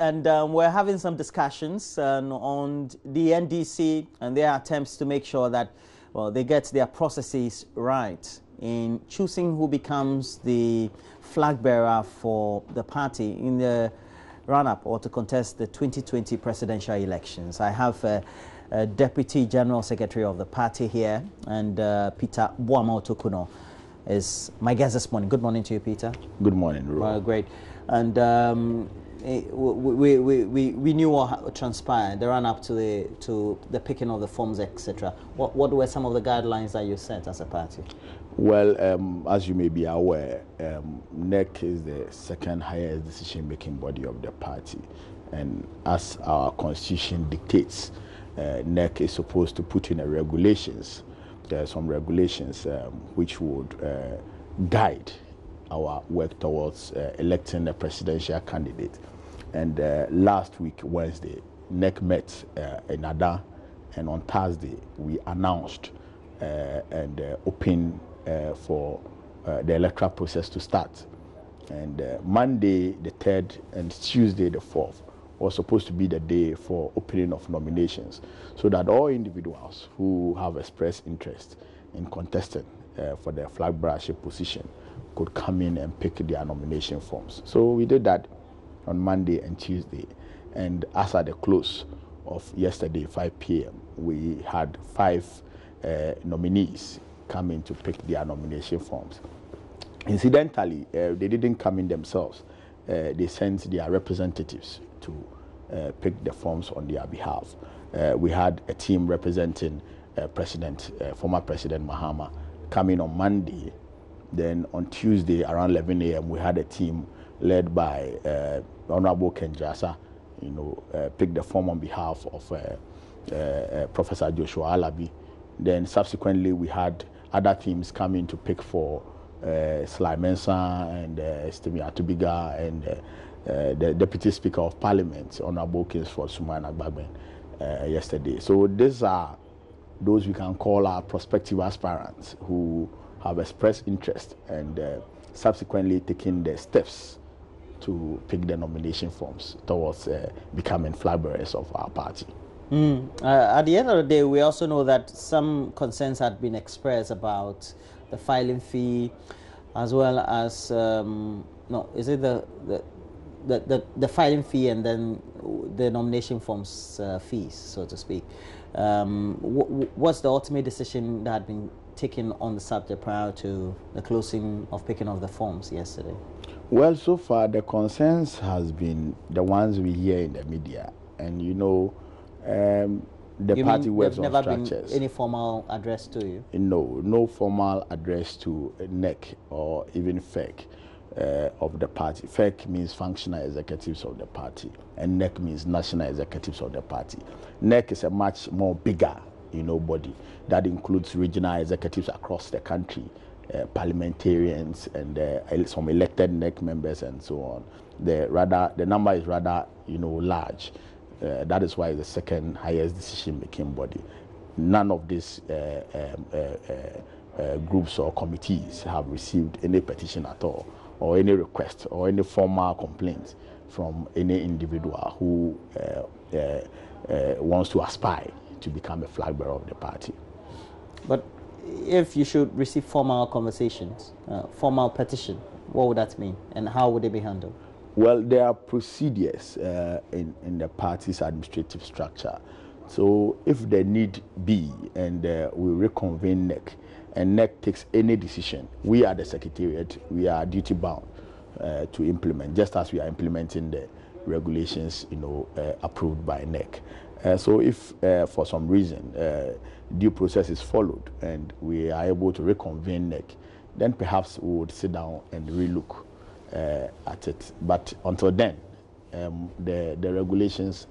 And we're having some discussions on the NDC and their attempts to make sure that, well, they get their processes right in choosing who becomes the flag bearer for the party in the run-up or to contest the 2020 presidential elections. I have a Deputy General Secretary of the party here, and Peter Boamah-Otokuno is my guest this morning. Good morning to you, Peter. Good morning, Ro. Great. And we knew what transpired, the run-up to the picking of the forms, etc. What were some of the guidelines that you set as a party? Well, as you may be aware, NEC is the second highest decision-making body of the party, and as our constitution dictates, NEC is supposed to put in regulations. There are some regulations which would guide our work towards electing a presidential candidate. And last week, Wednesday, NEC met in Ada, and on Thursday, we announced and opened for the electoral process to start. And Monday, the 3rd, and Tuesday, the 4th, was supposed to be the day for opening of nominations, so that all individuals who have expressed interest in contesting for the flag bearership position could come in and pick their nomination forms. So we did that on Monday and Tuesday, and as at the close of yesterday, 5 p.m., we had 5 nominees come in to pick their nomination forms. Incidentally, they didn't come in themselves. They sent their representatives to pick the forms on their behalf. We had a team representing former President Mahama coming on Monday. Then on Tuesday around 11 a.m. we had a team led by Honorable Kenjasa, pick the form on behalf of Professor Joshua Alabi. Then subsequently we had other teams coming to pick for Sly Mensah and Stemi Atubiga and the Deputy Speaker of Parliament, Honorable Kingsford Suman Agbagben, yesterday. So these are those we can call our prospective aspirants who have expressed interest and subsequently taken the steps to pick the nomination forms towards becoming flag bearers of our party. At the end of the day, we also know that some concerns had been expressed about the filing fee, as well as is it the filing fee and then the nomination forms fees, so to speak. What's the ultimate decision that had been taken on the subject prior to the closing of picking of the forms yesterday? Well, so far the concerns has been the ones we hear in the media, and the party works on structures. Never been any formal address to you? No formal address to NEC or even FEC of the party. FEC means functional executives of the party, and NEC means national executives of the party. NEC is a much more bigger, body that includes regional executives across the country, parliamentarians, and some elected NEC members, and so on. The number is rather, large. That is why it's the second highest decision-making body. None of these groups or committees have received any petition at all, or any request, or any formal complaint from any individual who wants to aspire to become a flag bearer of the party. But if you should receive formal conversations, formal petition, what would that mean, and how would it be handled? Well, there are procedures in the party's administrative structure. So if there need be, and we reconvene NEC, and NEC takes any decision, we are the Secretariat, we are duty bound to implement, just as we are implementing the regulations, approved by NEC. So if for some reason due process is followed and we are able to reconvene NEC, then perhaps we would sit down and relook at it. But until then, the regulations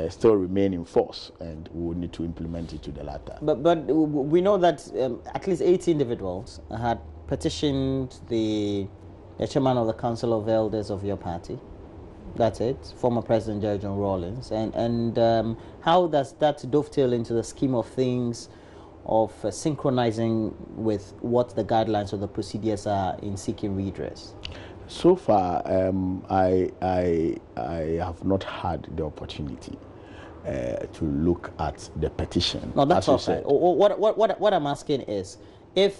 still remain in force, and we will need to implement it to the latter. But we know that at least 80 individuals had petitioned the chairman of the Council of Elders of your party. That's it, former President Jerry John Rawlings. And how does that dovetail into the scheme of things of synchronizing with what the guidelines or the procedures are in seeking redress? So far, I have not had the opportunity to look at the petition. No, that's all right. What I'm asking is, if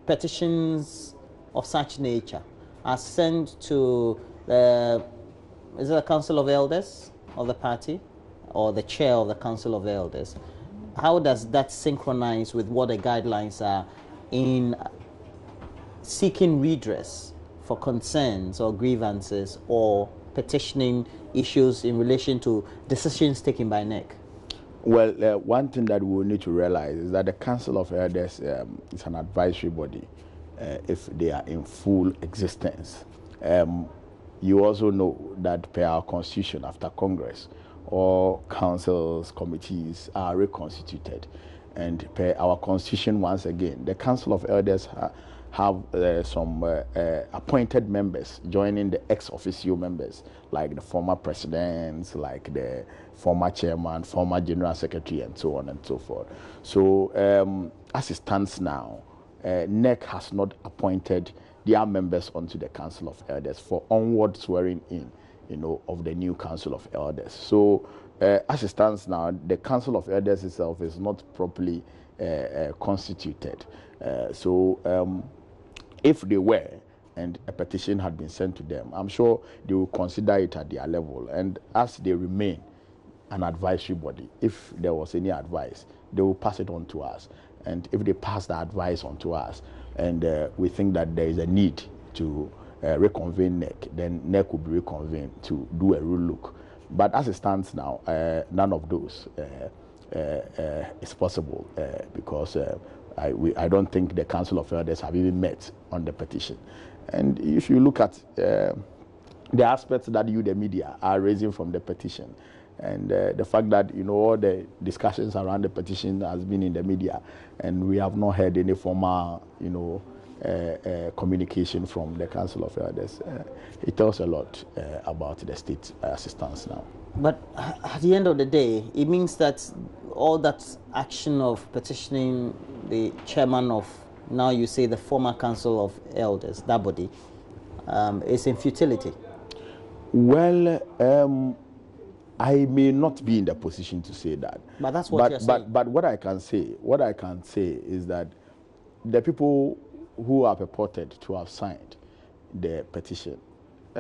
petitions of such nature are sent to the, is it the Council of Elders of the party, or the chair of the Council of Elders, how does that synchronize with what the guidelines are in seeking redress for concerns or grievances or petitioning issues in relation to decisions taken by NEC? Well, one thing that we will need to realize is that the Council of Elders is an advisory body if they are in full existence. You also know that per our constitution, after Congress, all councils, committees are reconstituted. And per our constitution, once again, the Council of Elders have some appointed members joining the ex-officio members, like the former presidents, like the former chairman, former general secretary, and so on and so forth. So as it stands now, NEC has not appointed their members onto the Council of Elders for onward swearing in, of the new Council of Elders. So as it stands now, the Council of Elders itself is not properly constituted. If they were, and a petition had been sent to them, I'm sure they will consider it at their level. And as they remain an advisory body, if there was any advice, they will pass it on to us. And if they pass the advice on to us, and we think that there is a need to reconvene NEC, then NEC will be reconvened to do a real look. But as it stands now, none of those is possible because I don't think the Council of Elders have even met on the petition. And if you look at the aspects that you, the media, are raising from the petition, and the fact that, all the discussions around the petition has been in the media, and we have not heard any formal, communication from the Council of Elders, it tells a lot about the state assistance now. But at the end of the day, it means that all that action of petitioning the chairman of, now you say the former Council of Elders, that body, is in futility. Well, I may not be in the position to say that. But that's what you're saying. But what I can say is that the people who are purported to have signed the petition,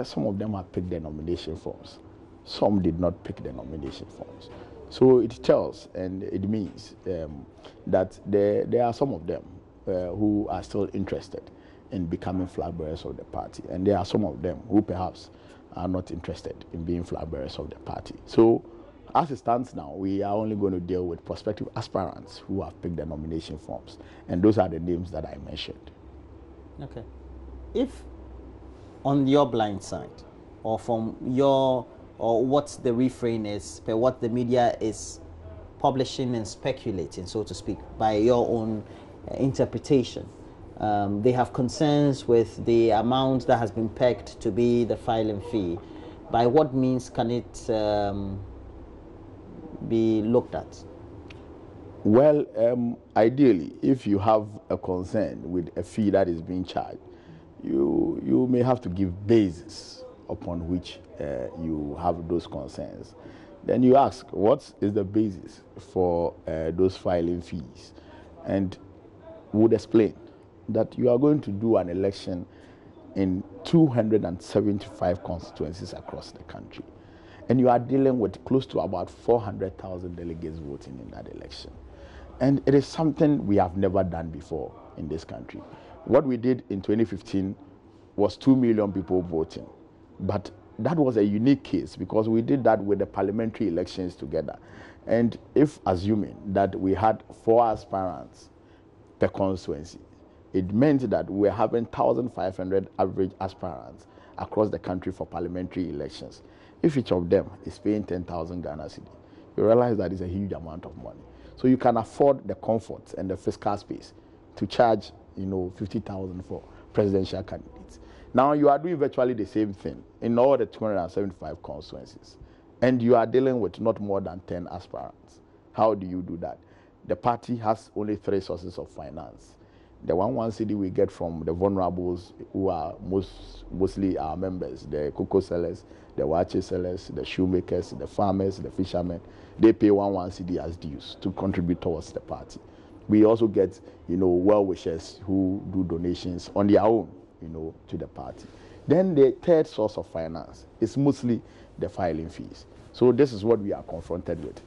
some of them have picked their nomination forms. Some did not pick the nomination forms. So it tells and it means that there are some of them who are still interested in becoming flag bearers of the party. And there are some of them who perhaps are not interested in being flag bearers of the party. So as it stands now, we are only going to deal with prospective aspirants who have picked the nomination forms. And those are the names that I mentioned. Okay. If on your blind side, or from your, or what the refrain is, but what the media is publishing and speculating, so to speak, by your own interpretation, they have concerns with the amount that has been pegged to be the filing fee. By what means can it be looked at? Well, ideally, if you have a concern with a fee that is being charged, you may have to give basis upon which you have those concerns. Then you ask, what is the basis for those filing fees? And would explain that you are going to do an election in 275 constituencies across the country. And you are dealing with close to about 400,000 delegates voting in that election. And it is something we have never done before in this country. What we did in 2015 was 2 million people voting. But that was a unique case because we did that with the parliamentary elections together. And if assuming that we had 4 aspirants per constituency, it meant that we're having 1,500 average aspirants across the country for parliamentary elections. If each of them is paying 10,000 Ghana cedi, you realize that is a huge amount of money. So you can afford the comfort and the fiscal space to charge, 50,000 for presidential candidates. Now you are doing virtually the same thing in all the 275 constituencies, and you are dealing with not more than 10 aspirants. How do you do that? The party has only 3 sources of finance. The one cedi we get from the vulnerables who are mostly our members, the cocoa sellers, the wache sellers, the shoemakers, the farmers, the fishermen. They pay one cedi as dues to contribute towards the party. We also get, well-wishers who do donations on their own, to the party. Then the third source of finance is mostly the filing fees. So this is what we are confronted with.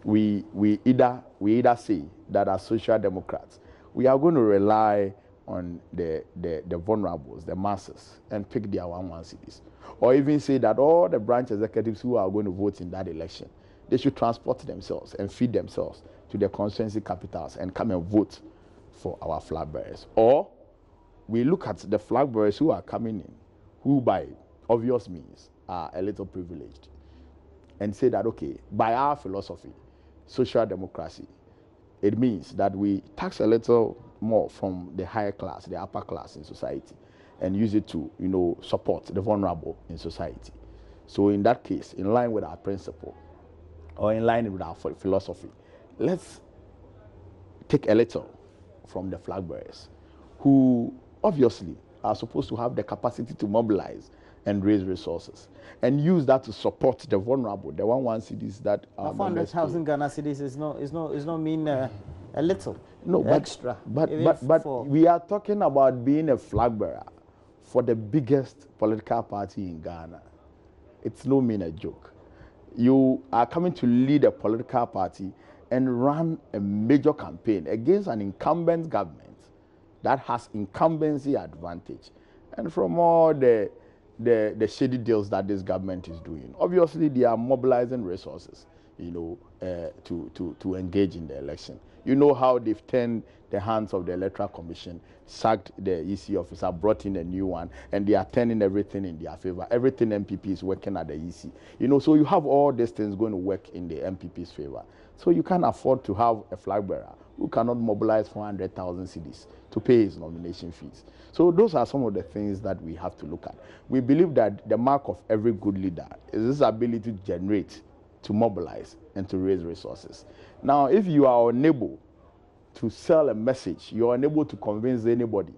We either say that as social democrats, we are going to rely on the vulnerables, the masses, and pick their one cedis. Or even say that all the branch executives who are going to vote in that election, they should transport themselves and feed themselves to the constituency capitals and come and vote for our flag bearers. Or we look at the flag bearers who are coming in, who by obvious means are a little privileged, and say that, okay, by our philosophy, social democracy, it means that we tax a little more from the higher class, the upper class in society, and use it to, support the vulnerable in society. So in that case, in line with our principle, or in line with our philosophy, let's take a little from the flag bearers, who obviously are supposed to have the capacity to mobilize and raise resources, and use that to support the vulnerable, the one cedis that are 400,000 Ghana cedis is not mean a little. No, extra. But we are talking about being a flag bearer for the biggest political party in Ghana. It's no mean a joke. You are coming to lead a political party and run a major campaign against an incumbent government that has incumbency advantage, and from all the shady deals that this government is doing, obviously they are mobilizing resources, to engage in the election. You know how they've turned the hands of the Electoral Commission, sacked the EC officer, brought in a new one, and they are turning everything in their favor. Everything MPP is working at the EC. So you have all these things going to work in the MPP's favor. So you can't afford to have a flag bearer who cannot mobilize 400,000 cedis to pay his nomination fees. So those are some of the things that we have to look at. We believe that the mark of every good leader is this ability to generate, to mobilize, and to raise resources. Now, if you are unable to sell a message, you are unable to convince anybody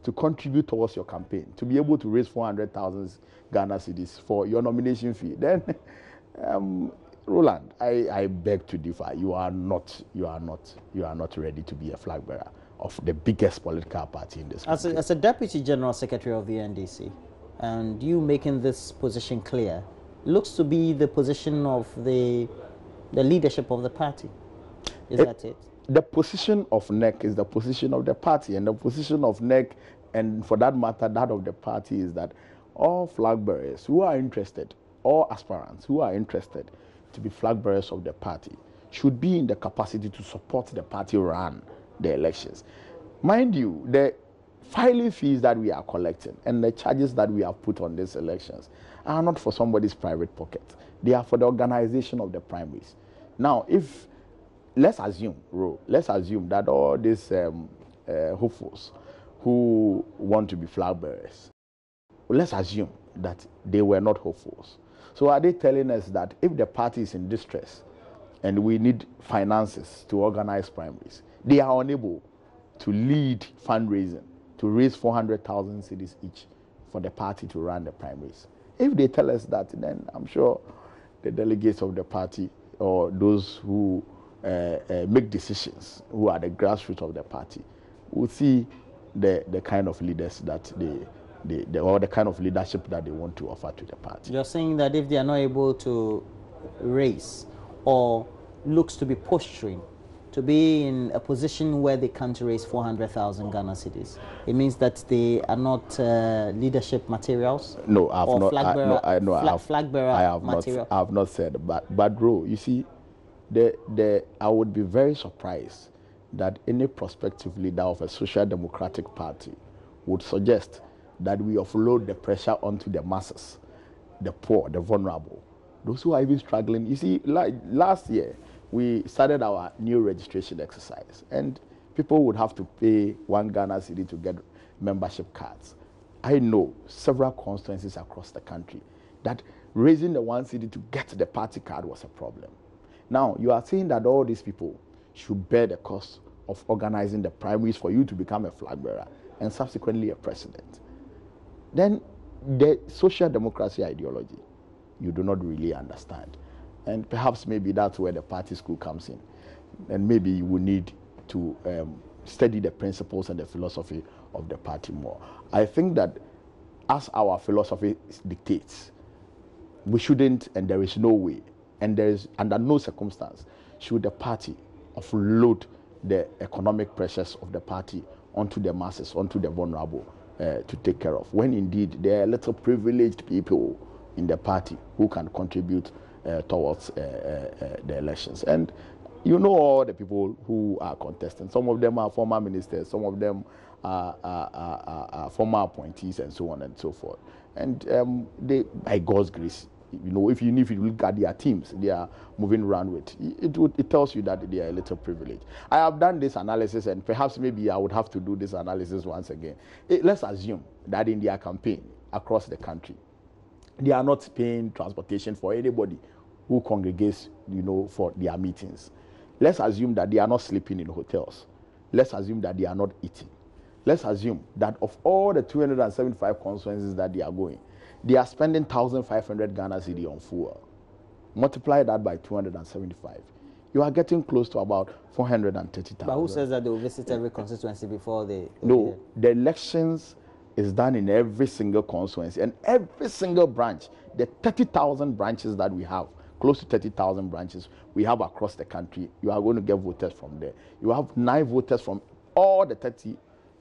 to contribute towards your campaign, to be able to raise 400,000 Ghana cedis for your nomination fee, then Roland, I beg to differ. You are not ready to be a flag bearer of the biggest political party in this country. As a Deputy General Secretary of the NDC, and you making this position clear, looks to be the position of the leadership of the party. Is that it? The position of NEC is the position of the party, and the position of NEC, and for that matter, that of the party, is that all flag bearers who are interested, all aspirants who are interested to be flag bearers of the party should be in the capacity to support the party run the elections. Mind you, the filing fees that we are collecting and the charges that we have put on these elections are not for somebody's private pocket. They are for the organization of the primaries. Now, let's assume that all these hopefuls who want to be flag bearers, let's assume that they were not hopefuls. So are they telling us that if the party is in distress and we need finances to organize primaries, they are unable to lead fundraising to raise 400,000 cedis each for the party to run the primaries? If they tell us that, then I'm sure the delegates of the party, or those who make decisions, who are the grassroots of the party, will see the kind of leaders that or the kind of leadership that they want to offer to the party. You're saying that if they are not able to raise, or looks to be posturing to be in a position where they can't raise 400,000 Ghana cedis, it means that they are not leadership materials? No, I have not. Flag bearer material. I have not said, but bro, you see, I would be very surprised that any prospective leader of a social democratic party would suggest that we offload the pressure onto the masses, the poor, the vulnerable, those who are even struggling. You see, last year, we started our new registration exercise, and people would have to pay 1 Ghana cedi to get membership cards. I know several constituencies across the country that raising the 1 cedi to get the party card was a problem. Now, you are saying that all these people should bear the cost of organizing the primaries for you to become a flag bearer and subsequently a president. Then the social democracy ideology, you do not really understand. And perhaps maybe that's where the party school comes in. And maybe you will need to study the principles and the philosophy of the party more. I think that as our philosophy dictates, we shouldn't, and there is no way, and there is under no circumstance should the party offload the economic pressures of the party onto the masses, onto the vulnerable to take care of, when indeed there are little privileged people in the party who can contribute towards the elections. And you know all the people who are contesting. Some of them are former ministers, some of them are former appointees, and so on and so forth. And they, by God's grace, you know, if you look at their teams, they are moving around with, it tells you that they are a little privileged. I have done this analysis, and perhaps maybe I would have to do this analysis once again. Let's assume that in their campaign across the country, they are not paying transportation for anybody who congregates, you know, for their meetings. Let's assume that they are not sleeping in hotels. Let's assume that they are not eating. Let's assume that of all the 275 constituencies that they are going, they are spending 1,500 Ghana cedi on fuel. Multiply that by 275. You are getting close to about 430,000. But who says that they will visit every constituency before they... No, the elections is done in every single constituency and every single branch. The 30,000 branches that we have, close to 30,000 branches we have across the country, you are going to get voters from there. You have 9 voters from all the 30,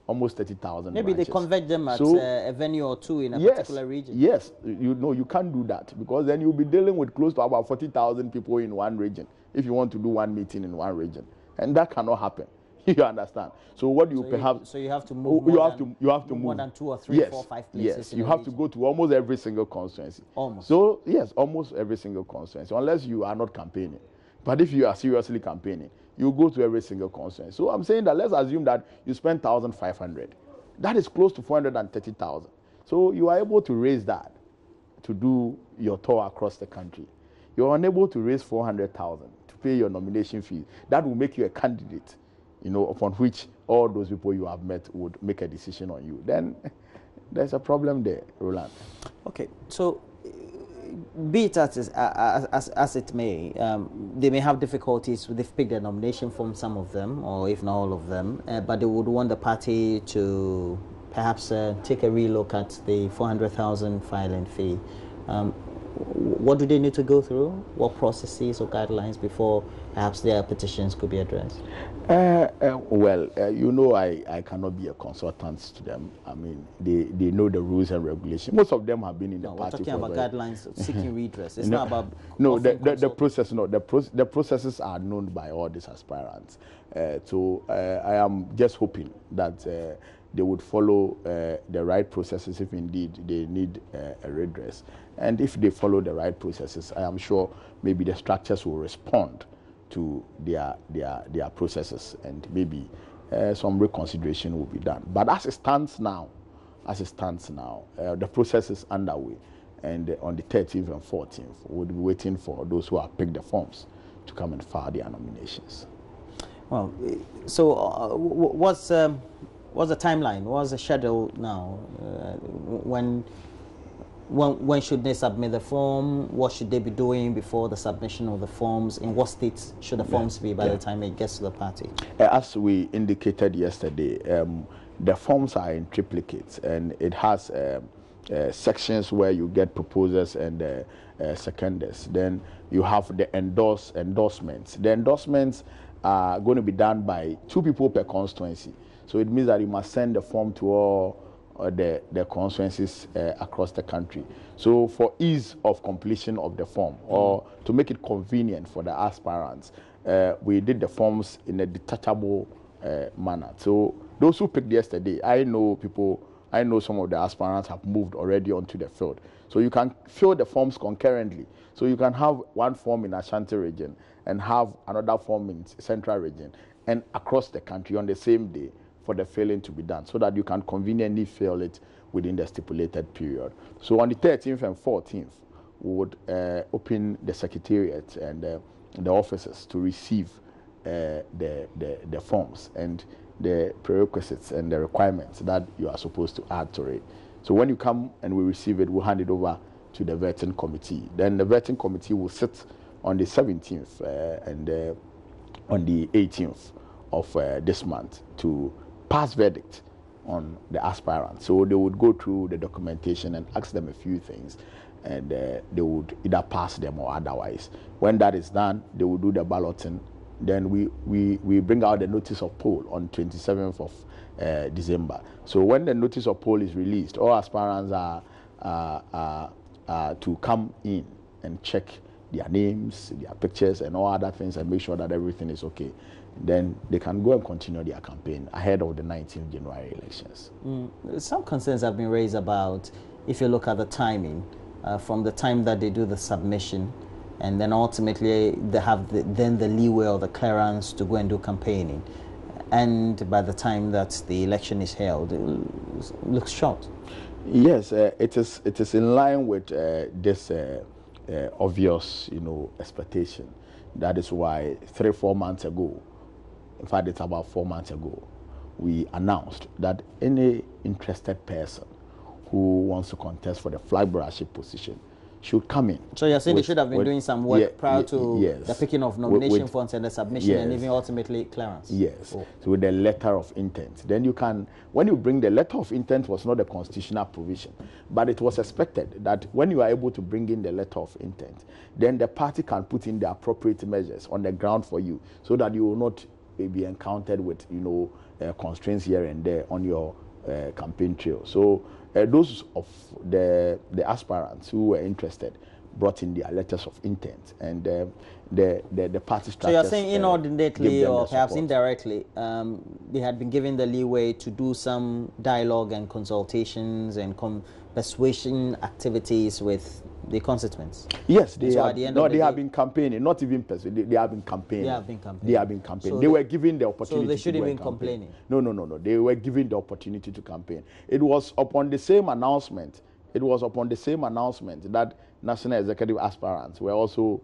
almost 30,000 Maybe branches. they convert them at a venue or two in a particular region. Yes, you know, you can't do that, because then you'll be dealing with close to about 40,000 people in one region if you want to do one meeting in one region, and that cannot happen. You understand? So what you perhaps... So you have to move you have to move more than 2 or 3, 4, 5 places. Yes, you have to go to almost every single constituency. Almost. So yes, almost every single constituency, unless you are not campaigning. But if you are seriously campaigning, you go to every single constituency. So I'm saying that let's assume that you spend 1,500. That is close to 430,000. So you are able to raise that to do your tour across the country. You are unable to raise 400,000 to pay your nomination fee. That will make you a candidate, you know, upon which all those people you have met would make a decision on you. Then there's a problem there, Roland. Okay, so be it as it may, they may have difficulties. They've picked their nomination from some of them, or if not all of them, but they would want the party to perhaps take a relook at the 400,000 filing fee. What do they need to go through? What processes or guidelines before perhaps their petitions could be addressed? You know, I cannot be a consultant to them. I mean, they know the rules and regulations. Most of them have been in the party. We're talking about guidelines seeking redress. It's no, not about... No, the process, no, the processes are known by all these aspirants. So I am just hoping that they would follow the right processes if indeed they need a redress. And if they follow the right processes, I am sure maybe the structures will respond to their processes, and maybe some reconsideration will be done. But as it stands now, the process is underway, and on the 13th and 14th, we'll be waiting for those who have picked the forms to come and file their nominations. Well, so what's the timeline? What's the schedule now? When should they submit the form? What should they be doing before the submission of the forms? In what states should the forms be by the time it gets to the party? As we indicated yesterday, the forms are in triplicates, and it has sections where you get proposers and seconders. Then you have the endorsements. The endorsements are going to be done by 2 people per constituency. So it means that you must send the form to all the constituencies across the country. So for ease of completion of the form, or to make it convenient for the aspirants, we did the forms in a detachable manner. So those who picked yesterday, I know some of the aspirants have moved already onto the field. So you can fill the forms concurrently. So you can have one form in Ashanti region and have another form in Central region, and across the country on the same day, for the filling to be done, so that you can conveniently fill it within the stipulated period. So on the 13th and 14th, we would open the secretariat and the offices to receive the forms and the prerequisites and the requirements that you are supposed to add to it. So when you come and we receive it, we'll hand it over to the vetting committee. Then the vetting committee will sit on the 17th and on the 18th of this month to pass verdict on the aspirants. So they would go through the documentation and ask them a few things, and they would either pass them or otherwise. When that is done, they will do the balloting. Then we bring out the notice of poll on 27th of December. So when the notice of poll is released, all aspirants are to come in and check their names, their pictures, and all other things, and make sure that everything is okay. Then they can go and continue their campaign ahead of the 19th January elections. Some concerns have been raised about, if you look at the timing, from the time that they do the submission, and then ultimately they have then the leeway or the clearance to go and do campaigning. And by the time that the election is held, it looks short. Yes, it is in line with this obvious, expectation. That is why 3-4 months ago, in fact, it's about 4 months ago, we announced that any interested person who wants to contest for the flagbearership position should come in. So you're saying they should have been doing some work prior to the picking of nomination forms and the submission and even ultimately clearance? Yes, so with the letter of intent. Then you can, when you bring the letter of intent was not a constitutional provision, but it was expected that when you are able to bring in the letter of intent, then the party can put in the appropriate measures on the ground for you so that you will not be encountered with, constraints here and there on your campaign trail. So those of the aspirants who were interested brought in their letters of intent, and the party structures. So you're saying inordinately or perhaps indirectly, they had been given the leeway to do some dialogue and consultations and persuasion activities with the constituents? Yes, they have been campaigning, not even persuading, they have been campaigning. They have been campaigning. So they were given the opportunity. So they shouldn't to be complaining? No. They were given the opportunity to campaign. It was upon the same announcement. That national executive aspirants were also,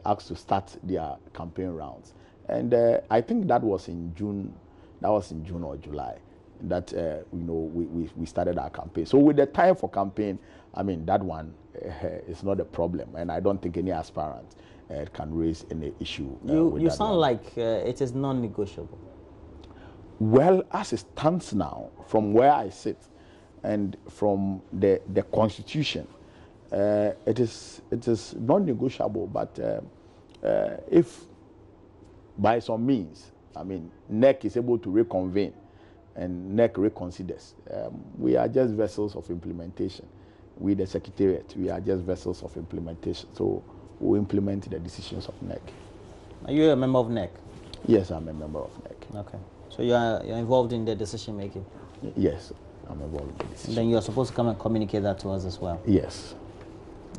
asked to start their campaign rounds. And I think that was in June. That was in June or July that we started our campaign. So with the time for campaign, I mean, that one is not a problem, and I don't think any aspirant can raise any issue. You sound like it is non-negotiable. Well, as it stands now, from where I sit, and from the Constitution, it is non-negotiable. But if by some means, I mean, NEC is able to reconvene and NEC reconsiders, we are just vessels of implementation. We, the Secretariat, we are just vessels of implementation. So we implement the decisions of NEC. Are you a member of NEC? Yes, I'm a member of NEC. Okay. So you're involved in the decision making? Yes, I'm involved in the decision. Then you're supposed to come and communicate that to us as well? Yes.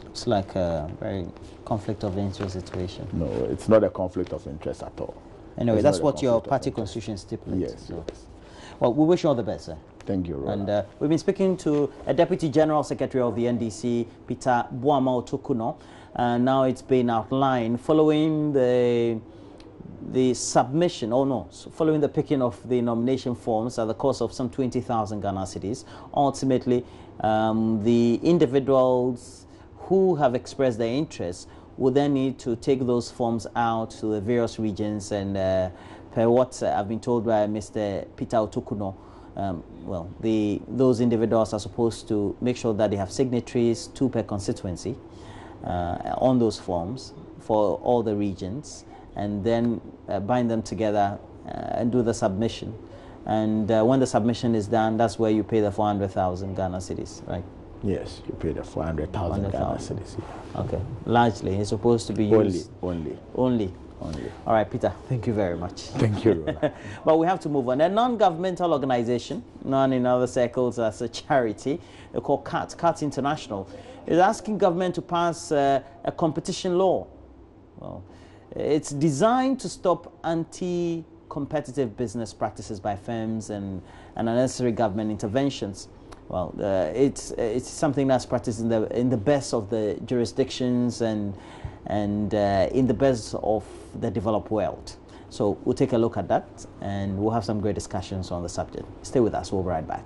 It's like a very conflict of interest situation. No, it's not a conflict of interest at all. Anyway, that's what your party constitution stipulates. Yes, so. Yes. Well, we wish you all the best, sir. Thank you, Roland. And we've been speaking to a Deputy General Secretary of the NDC, Peter Boama Otokuno. Now it's been outlined following the submission, following the picking of the nomination forms at the cost of some 20,000 Ghana cedis. Ultimately, the individuals who have expressed their interest will then need to take those forms out to the various regions, and per what I've been told by Mr. Peter Otokuno, those individuals are supposed to make sure that they have signatories, 2 per constituency, on those forms for all the regions, and then bind them together and do the submission. And when the submission is done, that's where you pay the 400,000 Ghana cedis, right? Yes, you pay the 400,000 Ghana cedis. Okay, largely it's supposed to be used. Only. All right, Peter, thank you very much. Thank you, Rona. But we have to move on. A non-governmental organization, known in other circles as a charity, they're called CAT International, is asking government to pass a competition law. Well, it's designed to stop anti-competitive business practices by firms and unnecessary government interventions. well, it's something that's practiced in the best of the jurisdictions and in the best of the developed world. So we'll take a look at that, and we'll have some great discussions on the subject. Stay with us. We'll be right back.